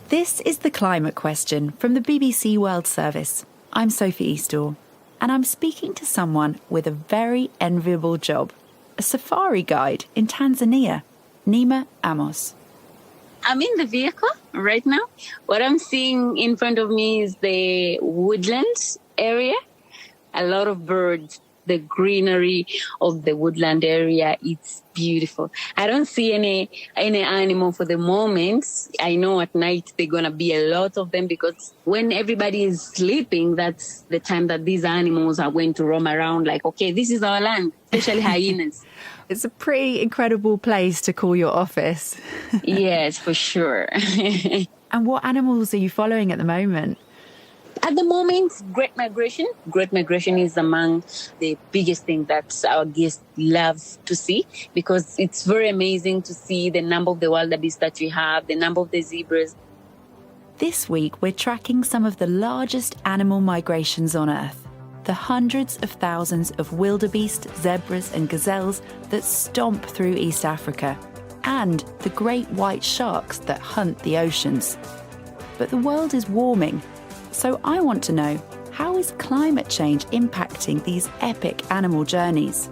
This is The Climate Question from the BBC World Service. I'm Sophie Eastall, and I'm speaking to someone with a very enviable job, a safari guide in Tanzania, Nima Amos. I'm in the vehicle right now. What I'm seeing in front of me is the woodland area. A lot of birds, the greenery of the woodland area, it's beautiful. I don't see any animal for the moment. I know at night there are going to be a lot of them because when everybody is sleeping, that's the time that these animals are going to roam around like, okay, this is our land, especially hyenas. It's a pretty incredible place to call your office. Yes, for sure. And what animals are you following at the moment? At the moment, Great Migration. Great Migration is among the biggest things that our guests love to see because it's very amazing to see the number of the wildebeest that we have, the number of the zebras. This week, we're tracking some of the largest animal migrations on Earth. The hundreds of thousands of wildebeest, zebras and gazelles that stomp through East Africa, and the great white sharks that hunt the oceans. But the world is warming. So I want to know, how is climate change impacting these epic animal journeys?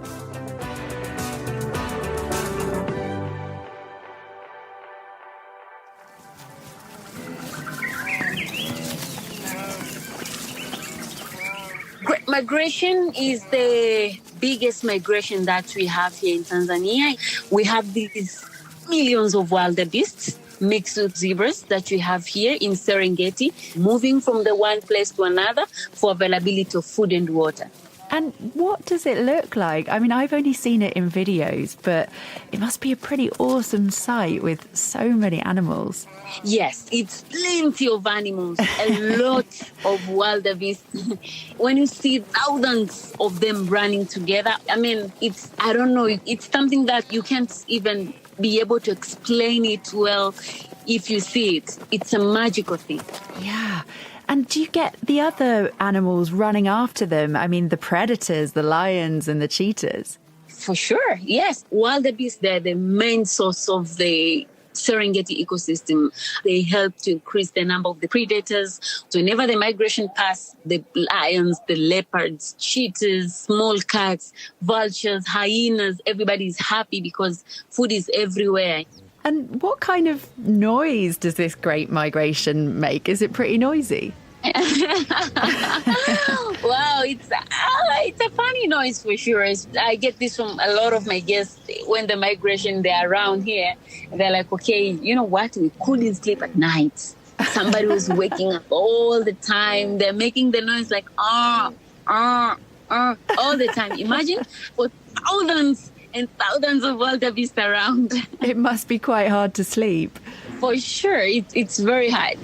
Great Migration is the biggest migration that we have here in Tanzania. We have these millions of wildebeests mixed with zebras that we have here in Serengeti, moving from the one place to another for availability of food and water. And what does it look like? I mean, I've only seen it in videos, but it must be a pretty awesome sight with so many animals. Yes, it's plenty of animals, a lot of wildebeest. When you see thousands of them running together, I mean, it's something that you can't even be able to explain it well if you see it. It's a magical thing. Yeah. And do you get the other animals running after them? I mean, the predators, the lions and the cheetahs? For sure, yes. Wildebeest, they're the main source of the Serengeti ecosystem. They help to increase the number of the predators. So whenever the migration pass, the lions, the leopards, cheetahs, small cats, vultures, hyenas, everybody's happy because food is everywhere. And what kind of noise does this great migration make? Is it pretty noisy? Wow, it's a funny noise for sure. I get this from a lot of my guests when the migration, they're around here. They're like, okay, you know what? We couldn't sleep at night. Somebody was waking up all the time. They're making the noise like, all the time. Imagine for thousands and thousands of wildebeest around. It must be quite hard to sleep. For sure, it's very hard.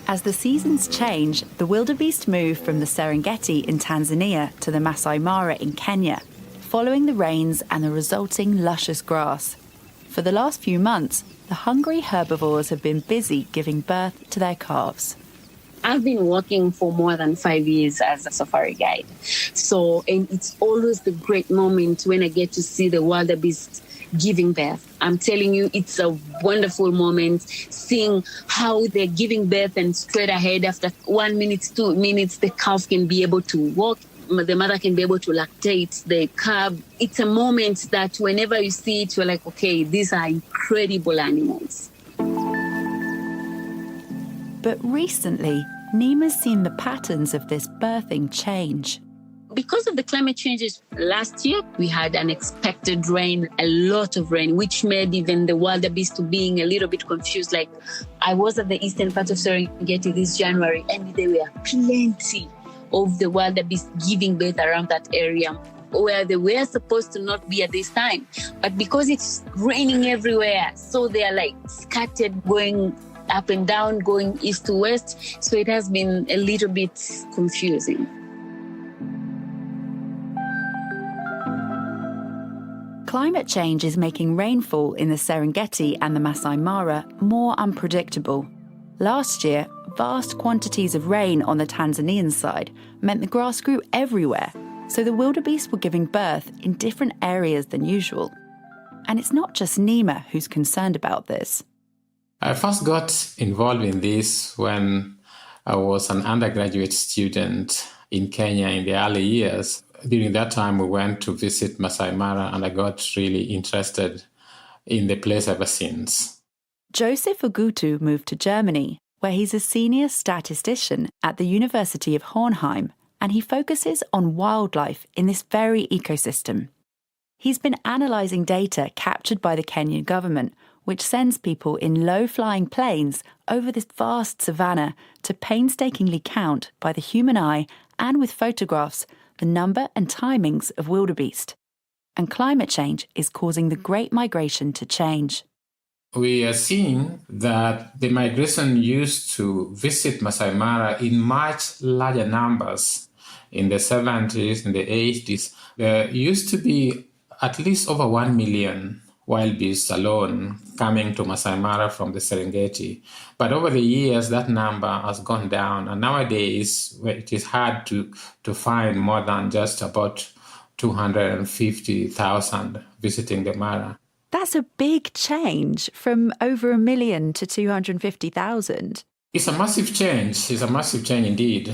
As the seasons change, the wildebeest move from the Serengeti in Tanzania to the Masai Mara in Kenya, following the rains and the resulting luscious grass. For the last few months, the hungry herbivores have been busy giving birth to their calves. I've been working for more than 5 years as a safari guide. And it's always the great moment when I get to see the wildebeest giving birth. I'm telling you, it's a wonderful moment seeing how they're giving birth and straight ahead after 1 minute, 2 minutes, the calf can be able to walk. The mother can be able to lactate the calf. It's a moment that whenever you see it, you're like, okay, these are incredible animals. But recently, Nima's seen the patterns of this birthing change. Because of the climate changes, last year we had unexpected rain, a lot of rain, which made even the wildebeest being a little bit confused. Like, I was at the eastern part of Serengeti this January, and there were plenty of the wildebeest giving birth around that area where they were supposed to not be at this time. But because it's raining everywhere, so they are like scattered, going up and down, going east to west. So it has been a little bit confusing. Climate change is making rainfall in the Serengeti and the Masai Mara more unpredictable. Last year, vast quantities of rain on the Tanzanian side meant the grass grew everywhere, so the wildebeest were giving birth in different areas than usual. And it's not just Nima who's concerned about this. I first got involved in this when I was an undergraduate student in Kenya in the early years. During that time, we went to visit Masai Mara, and I got really interested in the place ever since. Joseph Ogutu moved to Germany, where he's a senior statistician at the University of Hohenheim, and he focuses on wildlife in this very ecosystem. He's been analysing data captured by the Kenyan government, which sends people in low-flying planes over this vast savanna to painstakingly count by the human eye and with photographs the number and timings of wildebeest. And climate change is causing the Great Migration to change. We are seeing that the migration used to visit Masai Mara in much larger numbers in the 70s, in the 80s. There used to be at least over 1 million wild beasts alone coming to Masai Mara from the Serengeti. But over the years, that number has gone down. And nowadays, it is hard to find more than just about 250,000 visiting the Mara. That's a big change from over 1 million to 250,000. It's a massive change. It's a massive change indeed.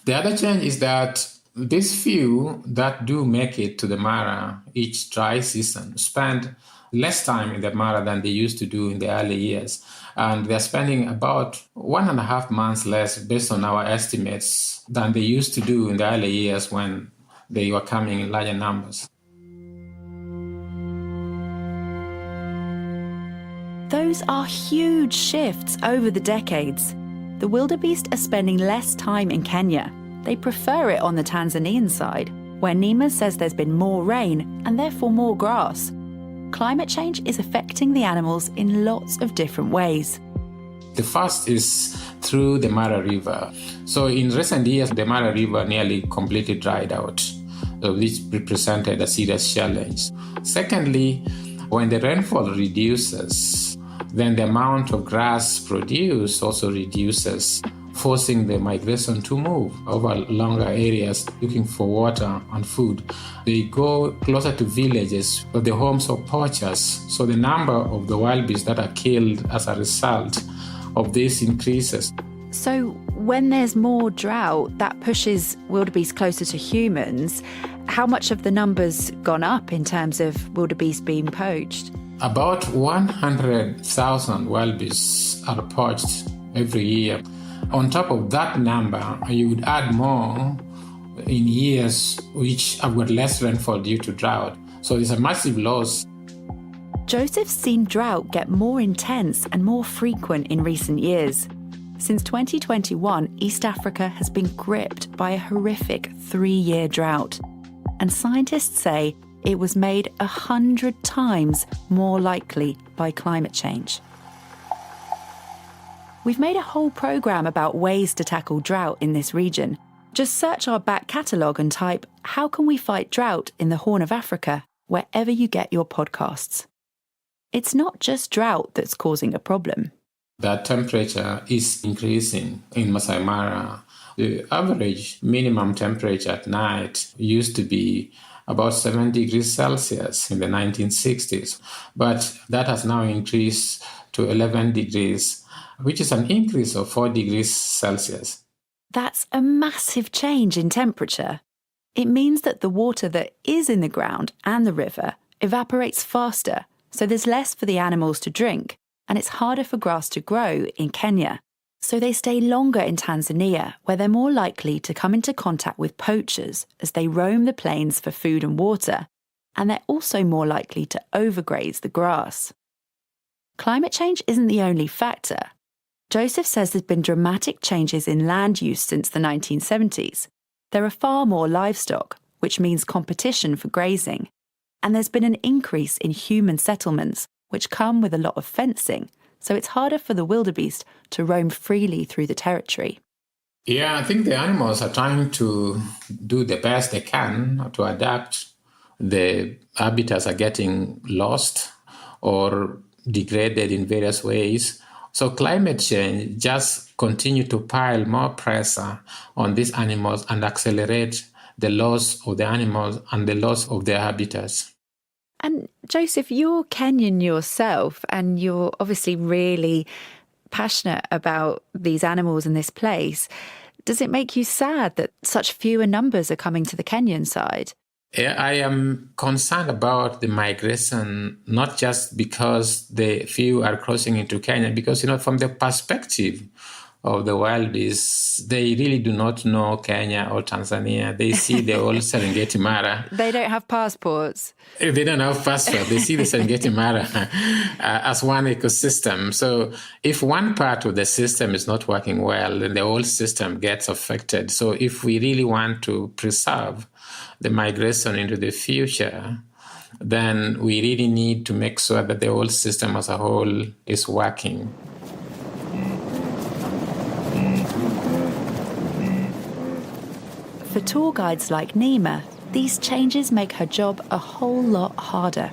The other change is that these few that do make it to the Mara each dry season spend less time in the Mara than they used to do in the early years. And they're spending about 1.5 months less, based on our estimates, than they used to do in the early years when they were coming in larger numbers. Those are huge shifts over the decades. The wildebeest are spending less time in Kenya. They prefer it on the Tanzanian side, where Nima says there's been more rain and therefore more grass. Climate change is affecting the animals in lots of different ways. The first is through the Mara River. So in recent years, the Mara River nearly completely dried out, which represented a serious challenge. Secondly, when the rainfall reduces, then the amount of grass produced also reduces, forcing the migration to move over longer areas looking for water and food. They go closer to villages or the homes of poachers. So the number of the wild beasts that are killed as a result of this increases. So when there's more drought, that pushes wildebeest closer to humans. How much have the numbers gone up in terms of wildebeest being poached? About 100,000 wild beasts are poached every year. On top of that number, you would add more in years which have got less rainfall due to drought. So it's a massive loss. Joseph's seen drought get more intense and more frequent in recent years. Since 2021, East Africa has been gripped by a horrific 3-year drought. And scientists say it was made 100 times more likely by climate change. We've made a whole programme about ways to tackle drought in this region. Just search our back catalogue and type, "How can we fight drought in the Horn of Africa?" wherever you get your podcasts. It's not just drought that's causing a problem. The temperature is increasing in Masai Mara. The average minimum temperature at night used to be about 7 degrees Celsius in the 1960s, but that has now increased to 11 degrees, which is an increase of 4 degrees Celsius. That's a massive change in temperature. It means that the water that is in the ground and the river evaporates faster, so there's less for the animals to drink, and it's harder for grass to grow in Kenya. So they stay longer in Tanzania, where they're more likely to come into contact with poachers as they roam the plains for food and water, and they're also more likely to overgraze the grass. Climate change isn't the only factor. Joseph says there's been dramatic changes in land use since the 1970s. There are far more livestock, which means competition for grazing, and there's been an increase in human settlements, which come with a lot of fencing, so it's harder for the wildebeest to roam freely through the territory. Yeah, I think the animals are trying to do the best they can to adapt. The habitats are getting lost or degraded in various ways. So climate change just continue to pile more pressure on these animals and accelerate the loss of the animals and the loss of their habitats. And Joseph, you're Kenyan yourself, and you're obviously really passionate about these animals in this place. Does it make you sad that such fewer numbers are coming to the Kenyan side? Yeah, I am concerned about the migration, not just because the few are crossing into Kenya, because, from the perspective of the wildies, they really do not know Kenya or Tanzania. They see the old Serengeti Mara. They don't have passports. They don't have passports. They see the Serengeti Mara as one ecosystem. So if one part of the system is not working well, then the whole system gets affected. So if we really want to preserve the migration into the future, then we really need to make sure that the whole system as a whole is working. For tour guides like Nima, these changes make her job a whole lot harder.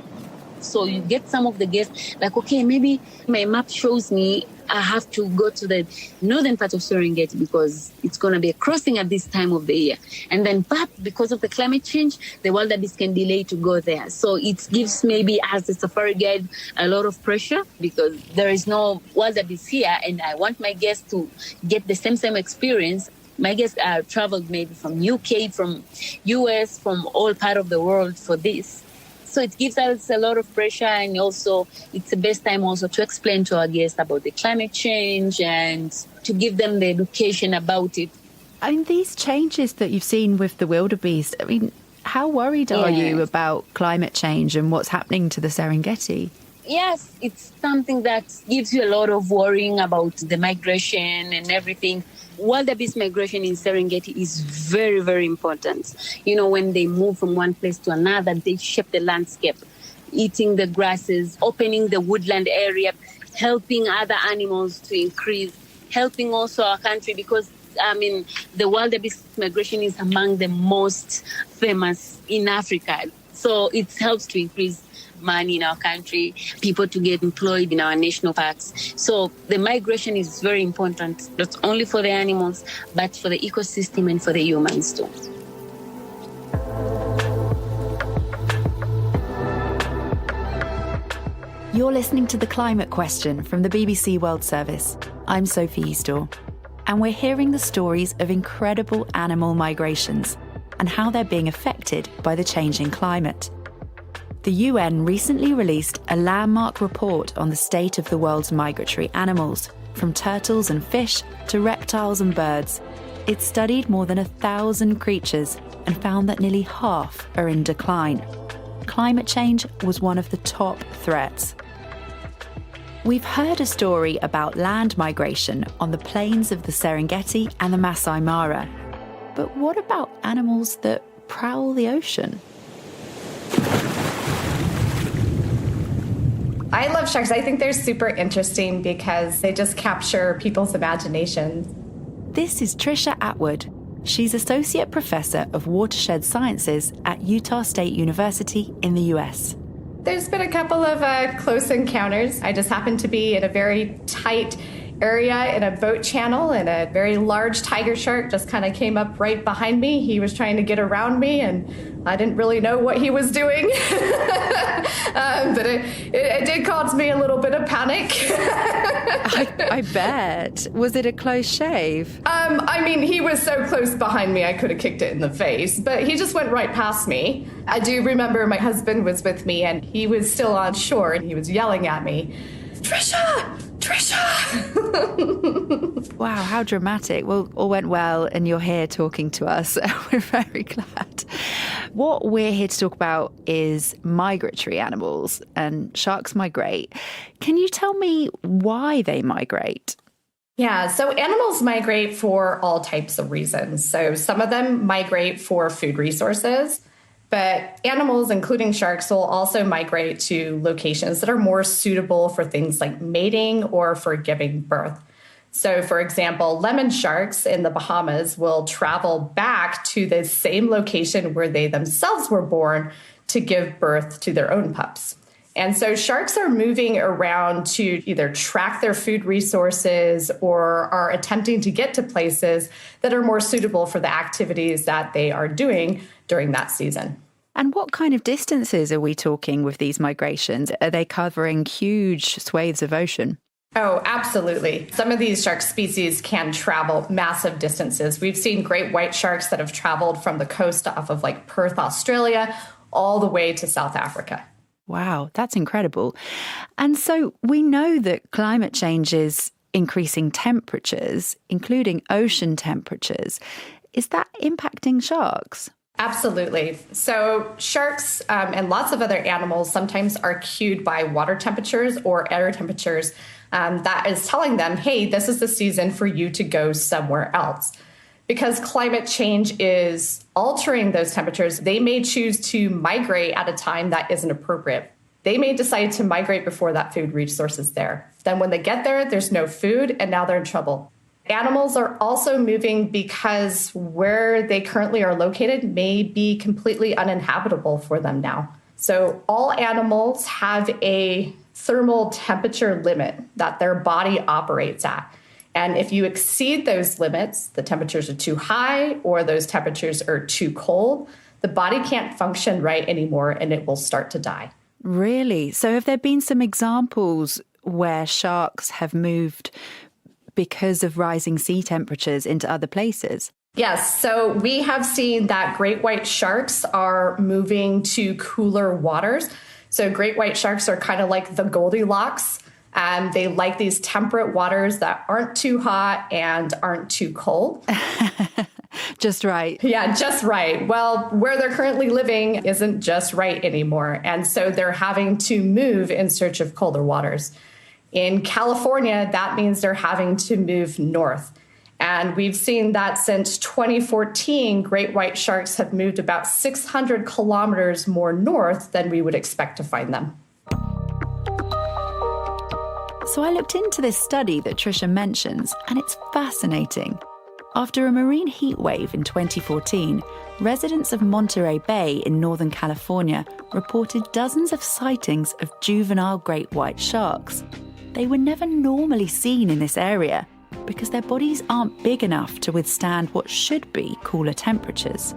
So you get some of the guests like, okay, maybe my map shows me I have to go to the northern part of Serengeti because it's going to be a crossing at this time of the year. And then, but because of the climate change, the wildebeest can delay to go there. So it gives maybe as a safari guide a lot of pressure because there is no wildebeest here and I want my guests to get the same experience. My guests traveled maybe from UK, from US, from all part of the world for this. So it gives us a lot of pressure, and also it's the best time also to explain to our guests about the climate change and to give them the education about it. I mean, these changes that you've seen with the wildebeest, I mean, how worried are you about climate change and what's happening to the Serengeti? Yes, it's something that gives you a lot of worrying about the migration and everything. Wildebeest migration in Serengeti is very, very important. When they move from one place to another, they shape the landscape, eating the grasses, opening the woodland area, helping other animals to increase, helping also our country because, the wildebeest migration is among the most famous in Africa. So it helps to increase money in our country, people to get employed in our national parks. So the migration is very important, not only for the animals, but for the ecosystem and for the humans too. You're listening to The Climate Question from the BBC World Service. I'm Sophie Eastall, and we're hearing the stories of incredible animal migrations and how they're being affected by the changing climate. The UN recently released a landmark report on the state of the world's migratory animals, from turtles and fish to reptiles and birds. It studied more than 1,000 creatures and found that nearly half are in decline. Climate change was one of the top threats. We've heard a story about land migration on the plains of the Serengeti and the Masai Mara. But what about animals that prowl the ocean? I love sharks. I think they're super interesting because they just capture people's imaginations. This is Trisha Atwood. She's Associate Professor of Watershed Sciences at Utah State University in the US. There's been a couple of close encounters. I just happened to be in a very tight area in a boat channel, and a very large tiger shark just kind of came up right behind me. He was trying to get around me, and I didn't really know what he was doing. But it did cause me a little bit of panic. I bet. Was it a close shave? He was so close behind me, I could have kicked it in the face, but he just went right past me. I do remember my husband was with me, and he was still on shore, and he was yelling at me, Trisha! Wow, how dramatic. Well, all went well and you're here talking to us. We're very glad. What we're here to talk about is migratory animals, and sharks migrate. Can you tell me why they migrate? Yeah, so animals migrate for all types of reasons. So some of them migrate for food resources. But animals, including sharks, will also migrate to locations that are more suitable for things like mating or for giving birth. So, for example, lemon sharks in the Bahamas will travel back to the same location where they themselves were born to give birth to their own pups. And so sharks are moving around to either track their food resources or are attempting to get to places that are more suitable for the activities that they are doing during that season. And what kind of distances are we talking with these migrations? Are they covering huge swathes of ocean? Oh, absolutely. Some of these shark species can travel massive distances. We've seen great white sharks that have traveled from the coast off of like Perth, Australia, all the way to South Africa. Wow, that's incredible. And so we know that climate change is increasing temperatures, including ocean temperatures. Is that impacting sharks? Absolutely. So sharks and lots of other animals sometimes are cued by water temperatures or air temperatures that is telling them, hey, this is the season for you to go somewhere else. Because climate change is altering those temperatures, they may choose to migrate at a time that isn't appropriate. They may decide to migrate before that food resource is there. Then when they get there, there's no food, and now they're in trouble. Animals are also moving because where they currently are located may be completely uninhabitable for them now. So all animals have a thermal temperature limit that their body operates at. And if you exceed those limits, the temperatures are too high or those temperatures are too cold, the body can't function right anymore and it will start to die. Really? So have there been some examples where sharks have moved because of rising sea temperatures into other places? Yes, so we have seen that great white sharks are moving to cooler waters. So great white sharks are kind of like the Goldilocks. They like these temperate waters that aren't too hot and aren't too cold. Just right. Yeah, just right. Well, where they're currently living isn't just right anymore. And so they're having to move in search of colder waters. In California, that means they're having to move north. And we've seen that since 2014, great white sharks have moved about 600 kilometers more north than we would expect to find them. So I looked into this study that Trisha mentions, and it's fascinating. After a marine heat wave in 2014, residents of Monterey Bay in Northern California reported dozens of sightings of juvenile great white sharks. They were never normally seen in this area because their bodies aren't big enough to withstand what should be cooler temperatures.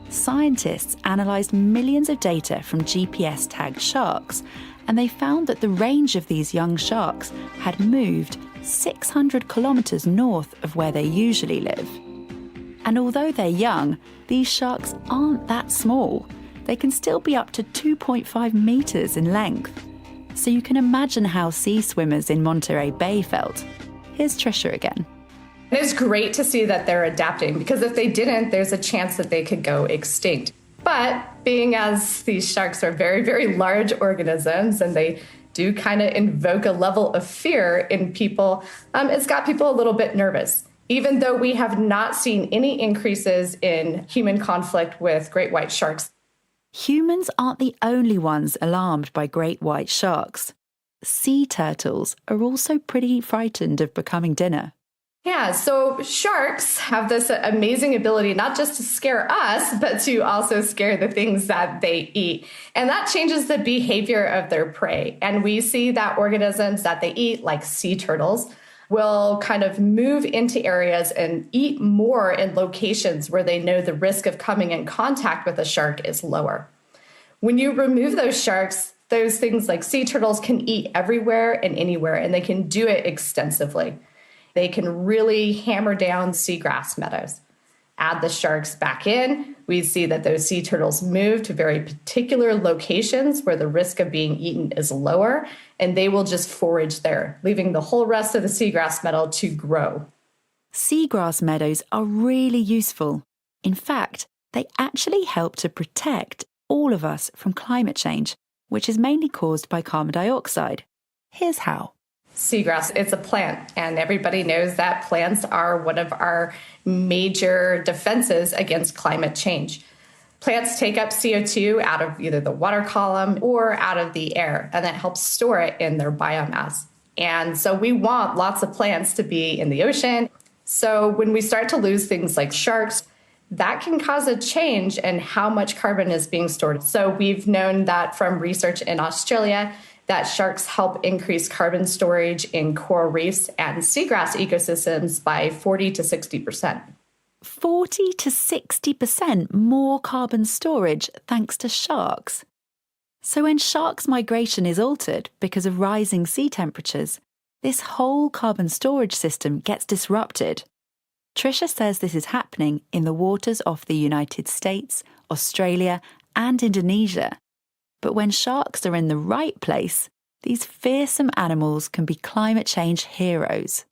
Scientists analysed millions of data from GPS-tagged sharks, and they found that the range of these young sharks had moved 600 kilometres north of where they usually live. And although they're young, these sharks aren't that small. They can still be up to 2.5 metres in length. So you can imagine how sea swimmers in Monterey Bay felt. Here's Trisha again. It's great to see that they're adapting, because if they didn't, there's a chance that they could go extinct. But being as these sharks are very, very large organisms and they do kind of invoke a level of fear in people, it's got people a little bit nervous. Even though we have not seen any increases in human conflict with great white sharks. Humans aren't the only ones alarmed by great white sharks. Sea turtles are also pretty frightened of becoming dinner. Yeah, so sharks have this amazing ability not just to scare us, but to also scare the things that they eat. And that changes the behavior of their prey. And we see that organisms that they eat, like sea turtles, will kind of move into areas and eat more in locations where they know the risk of coming in contact with a shark is lower. When you remove those sharks, those things like sea turtles can eat everywhere and anywhere, and they can do it extensively. They can really hammer down seagrass meadows. Add the sharks back in, we see that those sea turtles move to very particular locations where the risk of being eaten is lower, and they will just forage there, leaving the whole rest of the seagrass meadow to grow. Seagrass meadows are really useful. In fact, they actually help to protect all of us from climate change, which is mainly caused by carbon dioxide. Here's how. Seagrass, it's a plant, and everybody knows that plants are one of our major defenses against climate change. Plants take up CO2 out of either the water column or out of the air, and that helps store it in their biomass. And so we want lots of plants to be in the ocean. So when we start to lose things like sharks, that can cause a change in how much carbon is being stored. So we've known that from research in Australia that sharks help increase carbon storage in coral reefs and seagrass ecosystems by 40 to 60%. 40 to 60% more carbon storage thanks to sharks. So when sharks' migration is altered because of rising sea temperatures, this whole carbon storage system gets disrupted. Tricia says this is happening in the waters off the United States, Australia, and Indonesia. But when sharks are in the right place, these fearsome animals can be climate change heroes.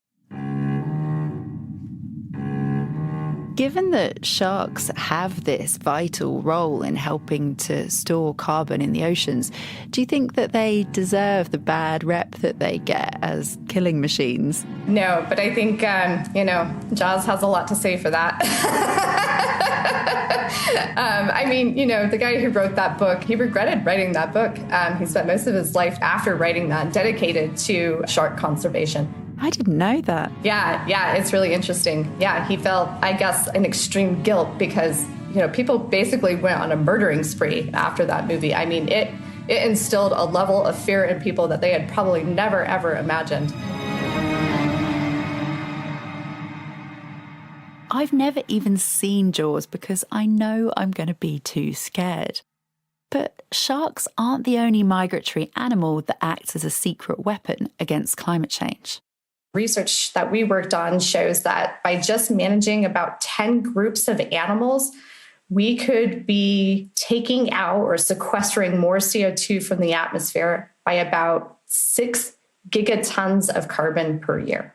Given that sharks have this vital role in helping to store carbon in the oceans, do you think that they deserve the bad rep that they get as killing machines? No, but I think, Jaws has a lot to say for that. The guy who wrote that book, he regretted writing that book. He spent most of his life after writing that dedicated to shark conservation. I didn't know that. Yeah, it's really interesting. Yeah, he felt, I guess, an extreme guilt because, people basically went on a murdering spree after that movie. I mean, it instilled a level of fear in people that they had probably never, ever imagined. I've never even seen Jaws because I know I'm going to be too scared. But sharks aren't the only migratory animal that acts as a secret weapon against climate change. Research that we worked on shows that by just managing about 10 groups of animals, we could be taking out or sequestering more CO2 from the atmosphere by about 6 gigatons of carbon per year.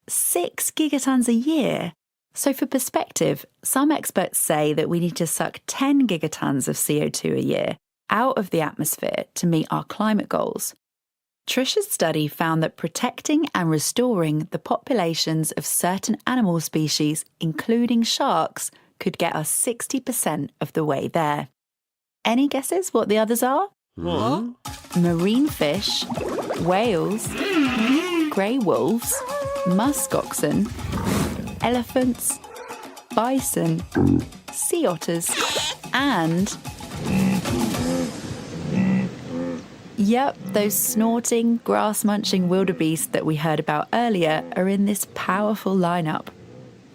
6 gigatons a year? So for perspective, some experts say that we need to suck 10 gigatons of CO2 a year out of the atmosphere to meet our climate goals. Tricia's study found that protecting and restoring the populations of certain animal species, including sharks, could get us 60% of the way there. Any guesses what the others are? What? Marine fish, whales, grey wolves, musk oxen, elephants, bison, sea otters, and... Yep, those snorting, grass-munching wildebeest that we heard about earlier are in this powerful lineup.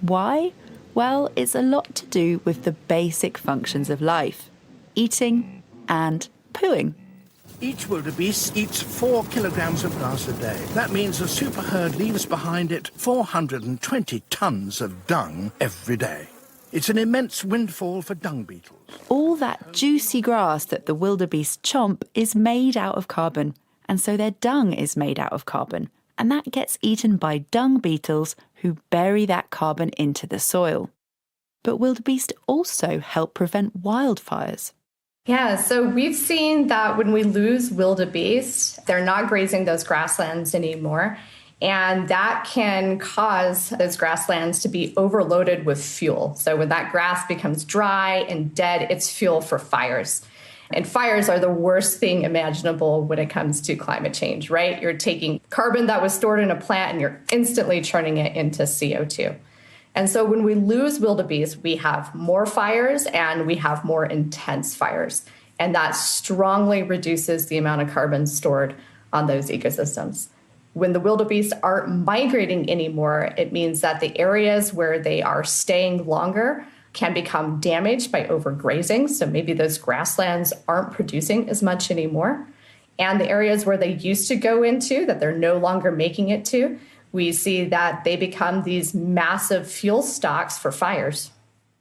Why? Well, it's a lot to do with the basic functions of life: eating and pooing. Each wildebeest eats 4 kilograms of grass a day. That means the super herd leaves behind it 420 tons of dung every day. It's an immense windfall for dung beetles. All that juicy grass that the wildebeest chomp is made out of carbon, and so their dung is made out of carbon, and that gets eaten by dung beetles who bury that carbon into the soil. But wildebeest also help prevent wildfires. Yeah, so we've seen that when we lose wildebeest, they're not grazing those grasslands anymore. And that can cause those grasslands to be overloaded with fuel. So when that grass becomes dry and dead, it's fuel for fires. And fires are the worst thing imaginable when it comes to climate change, right? You're taking carbon that was stored in a plant and you're instantly turning it into CO2. And so when we lose wildebeest, we have more fires and we have more intense fires. And that strongly reduces the amount of carbon stored on those ecosystems. When the wildebeest aren't migrating anymore, it means that the areas where they are staying longer can become damaged by overgrazing. So maybe those grasslands aren't producing as much anymore. And the areas where they used to go into that they're no longer making it to, we see that they become these massive fuel stocks for fires.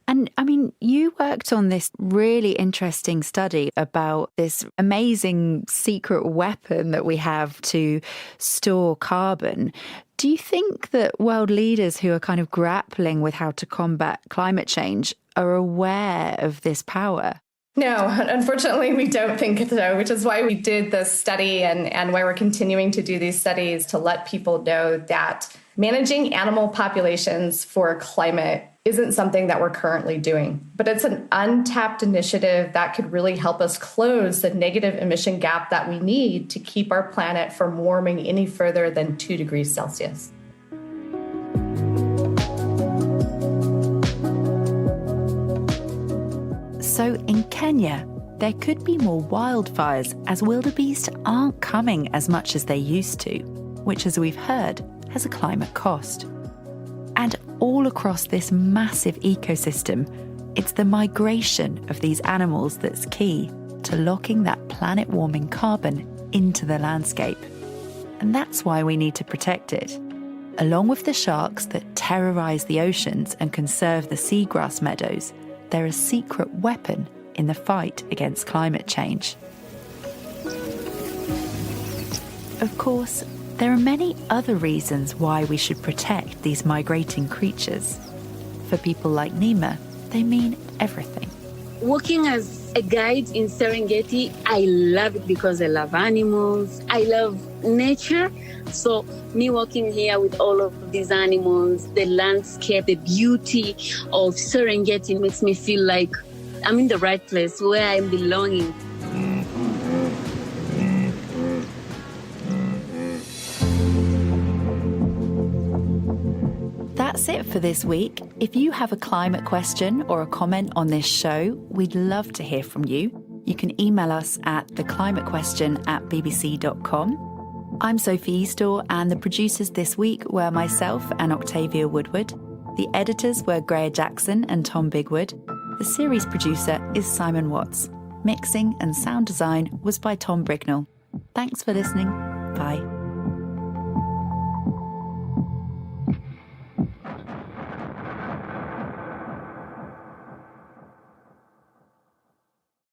And I mean, you worked on this really interesting study about this amazing secret weapon that we have to store carbon. Do you think that world leaders who are kind of grappling with how to combat climate change are aware of this power? No, unfortunately, we don't think so, which is why we did this study and why we're continuing to do these studies to let people know that managing animal populations for climate isn't something that we're currently doing, but it's an untapped initiative that could really help us close the negative emission gap that we need to keep our planet from warming any further than 2 degrees Celsius. So in Kenya, there could be more wildfires as wildebeest aren't coming as much as they used to, which, as we've heard, has a climate cost. And all across this massive ecosystem, it's the migration of these animals that's key to locking that planet-warming carbon into the landscape. And that's why we need to protect it. Along with the sharks that terrorize the oceans and conserve the seagrass meadows, they're a secret weapon in the fight against climate change. Of course, there are many other reasons why we should protect these migrating creatures. For people like Nima, they mean everything. Working as a guide in Serengeti, I love it because I love animals. I love nature. So me working here with all of these animals, the landscape, the beauty of Serengeti makes me feel like I'm in the right place where I'm belonging. That's it for this week. If you have a climate question or a comment on this show, we'd love to hear from you. You can email us at theclimatequestion@bbc.com. I'm Sophie Eastall, and the producers this week were myself and Octavia Woodward. The editors were Greer Jackson and Tom Bigwood. The series producer is Simon Watts. Mixing and sound design was by Tom Brignall. Thanks for listening. Bye.